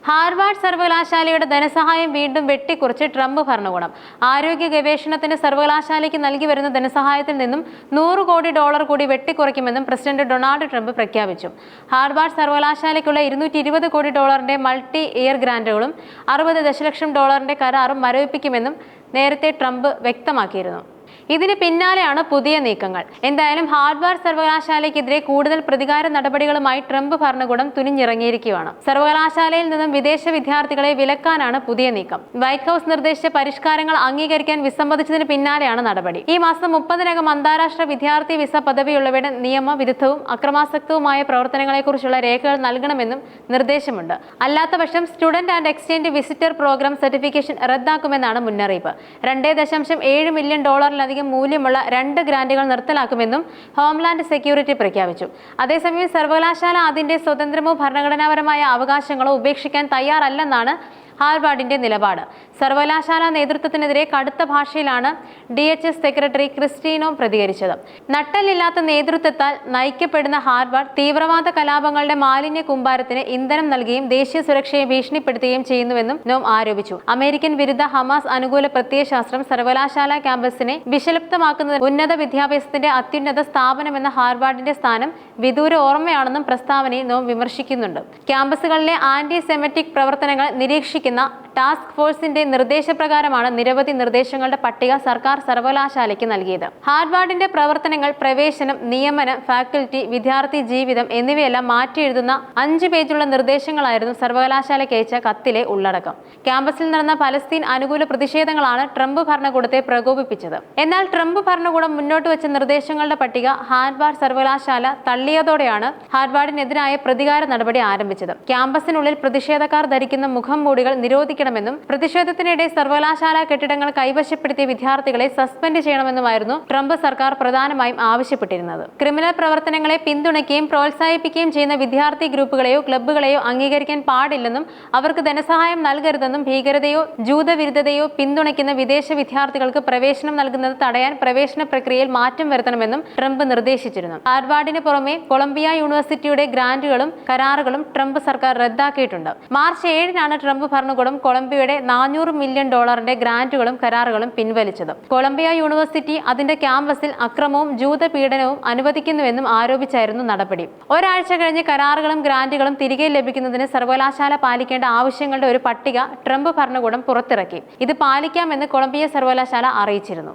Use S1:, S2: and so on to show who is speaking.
S1: Harvard സർവകലാശാലയുടെ ധനസഹായം വീണ്ടും വെട്ടിക്കുറച്ച് ട്രംപ് ഭരണകൂടം. ആരോഗ്യ ഗവേഷണത്തിന് സർവകലാശാലയ്ക്ക് നൽകി വരുന്ന ധനസഹായത്തിൽ നിന്നും $100 കോടി കൂടി വെട്ടിക്കുറയ്ക്കുമെന്നും പ്രസിഡന്റ് ഡൊണാൾഡ് ട്രംപ് പ്രഖ്യാപിച്ചു. ഹാർവാർഡ് സർവകലാശാലയ്ക്കുള്ള $220 കോടി മൾട്ടി ഇയർ ഗ്രാന്റുകളും $60 ദശലക്ഷം കരാറും മരവിപ്പിക്കുമെന്നും നേരത്തെ ട്രംപ് വ്യക്തമാക്കിയിരുന്നു. ഇതിന് പിന്നാലെയാണ് പുതിയ നീക്കങ്ങൾ. എന്തായാലും ഹാർവാർഡ് സർവകലാശാലയ്ക്കെതിരെ കൂടുതൽ പ്രതികാര നടപടികളുമായി ട്രംപ് ഭരണകൂടം തുനിഞ്ഞിറങ്ങിയിരിക്കുകയാണ്. സർവകലാശാലയിൽ നിന്നും വിദേശ വിദ്യാർത്ഥികളെ വിലക്കാനാണ് പുതിയ നീക്കം. വൈറ്റ് ഹൌസ് നിർദ്ദേശിച്ച പരിഷ്കാരങ്ങൾ അംഗീകരിക്കാൻ വിസമ്മതിച്ചതിന് പിന്നാലെയാണ് നടപടി. ഈ മാസം 30-നകം അന്താരാഷ്ട്ര വിദ്യാർത്ഥി വിസ പദവിയുള്ളവരുടെ നിയമവിരുദ്ധവും അക്രമാസക്തവുമായ പ്രവർത്തനങ്ങളെക്കുറിച്ചുള്ള രേഖകൾ നൽകണമെന്നും നിർദ്ദേശമുണ്ട്. അല്ലാത്തപക്ഷം student and exchange visitor program certification റദ്ദാക്കുമെന്നാണ് മുന്നറിയിപ്പ്. $2.7 മില്യൺ മൂല്യമുള്ള 2 ഗ്രാന്റുകൾ നിർത്തലാക്കുമെന്നും ഹോംലാൻഡ് സെക്യൂരിറ്റി പ്രഖ്യാപിച്ചു. അതേസമയം സർവകലാശാല അതിന്റെ സ്വതന്ത്രമോ ഭരണഘടനാപരമായ അവകാശങ്ങളോ ഉപേക്ഷിക്കാൻ തയ്യാറല്ലെന്നാണ് ഹാർവാർഡിന്റെ നിലപാട്. സർവകലാശാല നേതൃത്വത്തിനെതിരെ കടുത്ത ഭാഷയിലാണ് DHS സെക്രട്ടറി ക്രിസ്റ്റീനോ പ്രതികരിച്ചത്. നട്ടലില്ലാത്ത നേതൃത്വത്താൽ നയിക്കപ്പെടുന്ന ഹാർവാർഡ് തീവ്രവാദ കലാപങ്ങളുടെ മാലിന്യ കൂമ്പാരത്തിന് ഇന്ധനം നൽകുകയും ദേശീയ സുരക്ഷയെ ഭീഷണിപ്പെടുത്തുകയും ചെയ്യുന്നുവെന്നും നോം ആരോപിച്ചു. അമേരിക്കൻ വിരുദ്ധ ഹമാസ് അനുകൂല പ്രത്യയശാസ്ത്രം സർവകലാശാല ക്യാമ്പസിനെ വിഷലിപ്തമാക്കുന്ന ഉന്നത വിദ്യാഭ്യാസത്തിന്റെ അത്യുന്നത സ്ഥാപനമെന്ന ഹാർവാർഡിന്റെ സ്ഥാനം വിദൂര ഓർമ്മയാണെന്നും പ്രസ്താവനയിൽ നോം വിമർശിക്കുന്നുണ്ട്. ക്യാമ്പസുകളിലെ ആന്റി സെമറ്റിക് പ്രവർത്തനങ്ങൾ നിരീക്ഷിക്കുന്ന ടാസ്ക് ഫോഴ്സിന്റെ നിർദ്ദേശപ്രകാരമാണ് നിരവധി നിർദ്ദേശങ്ങളുടെ പട്ടിക സർക്കാർ സർവകലാശാലയ്ക്ക് നൽകിയത്. ഹാർവാർഡിന്റെ പ്രവർത്തനങ്ങൾ, പ്രവേശനം, നിയമനം, ഫാക്കൽറ്റി, വിദ്യാർത്ഥി ജീവിതം എന്നിവയെല്ലാം മാറ്റിയെഴുതുന്ന 5 പേജുള്ള നിർദ്ദേശങ്ങളായിരുന്നു സർവകലാശാലയ്ക്ക് അയച്ച കത്തിലെ ഉള്ളടക്കം. ക്യാമ്പസിൽ നടന്ന പലസ്തീൻ അനുകൂല പ്രതിഷേധങ്ങളാണ് ട്രംപ് ഭരണകൂടത്തെ പ്രകോപിപ്പിച്ചത്. എന്നാൽ ട്രംപ് ഭരണകൂടം മുന്നോട്ട് വെച്ച നിർദ്ദേശങ്ങളുടെ പട്ടിക ഹാർവാർഡ് സർവകലാശാല തള്ളിയതോടെയാണ് ഹാർവാർഡിനെതിരായ പ്രതികാര നടപടി ആരംഭിച്ചത്. ക്യാമ്പസിനുള്ളിൽ പ്രതിഷേധക്കാർ ധരിക്കുന്ന മുഖംമൂടികൾ നിരോധിക്കണമെന്നും പ്രതിഷേധത്തിനിടെ സർവകലാശാല കെട്ടിടങ്ങൾ കൈവശപ്പെടുത്തിയ വിദ്യാർത്ഥികളെ സസ്പെൻഡ് ചെയ്യണമെന്നുമായിരുന്നു ട്രംപ് സർക്കാർ പ്രധാനമായും ആവശ്യപ്പെട്ടിരുന്നത്. ക്രിമിനൽ പ്രവർത്തനങ്ങളെ പിന്തുണയ്ക്കുകയും പ്രോത്സാഹിപ്പിക്കുകയും ചെയ്യുന്ന വിദ്യാർത്ഥി ഗ്രൂപ്പുകളെയോ ക്ലബ്ബുകളെയോ അംഗീകരിക്കാൻ പാടില്ലെന്നും അവർക്ക് ധനസഹായം നൽകരുതെന്നും ഭീകരതയോ ജൂതവിരുദ്ധതയോ പിന്തുണയ്ക്കുന്ന വിദേശ വിദ്യാർത്ഥികൾക്ക് പ്രവേശനം നൽകുന്നത് തടയാൻ പ്രവേശന പ്രക്രിയയിൽ മാറ്റം വരുത്തണമെന്നും ട്രംപ് നിർദ്ദേശിച്ചിരുന്നു. ഹാർവാർഡിന് പുറമെ കൊളംബിയ യൂണിവേഴ്സിറ്റിയുടെ ഗ്രാന്റുകളും കരാറുകളും ട്രംപ് സർക്കാർ റദ്ദാക്കിയിട്ടുണ്ട്. മാർച്ച് 7-നാണ് ട്രംപ് ഭരണകൂടം കൊളംബിയയുടെ $400 മില്യൺ ഗ്രാന്റുകളും കരാറുകളും പിൻവലിച്ചത്. കൊളംബിയ യൂണിവേഴ്സിറ്റി അതിന്റെ ക്യാമ്പസിൽ അക്രമവും ജൂതപീഡനവും അനുവദിക്കുന്നുവെന്നും ആരോപിച്ചായിരുന്നു നടപടി. ഒരാഴ്ച കഴിഞ്ഞ് കരാറുകളും ഗ്രാന്റുകളും തിരികെ ലഭിക്കുന്നതിന് സർവകലാശാല പാലിക്കേണ്ട ആവശ്യങ്ങളുടെ ഒരു പട്ടിക ട്രംപ് ഭരണകൂടം പുറത്തിറക്കി. ഇത് പാലിക്കാമെന്ന് കൊളംബിയ സർവകലാശാല അറിയിച്ചിരുന്നു.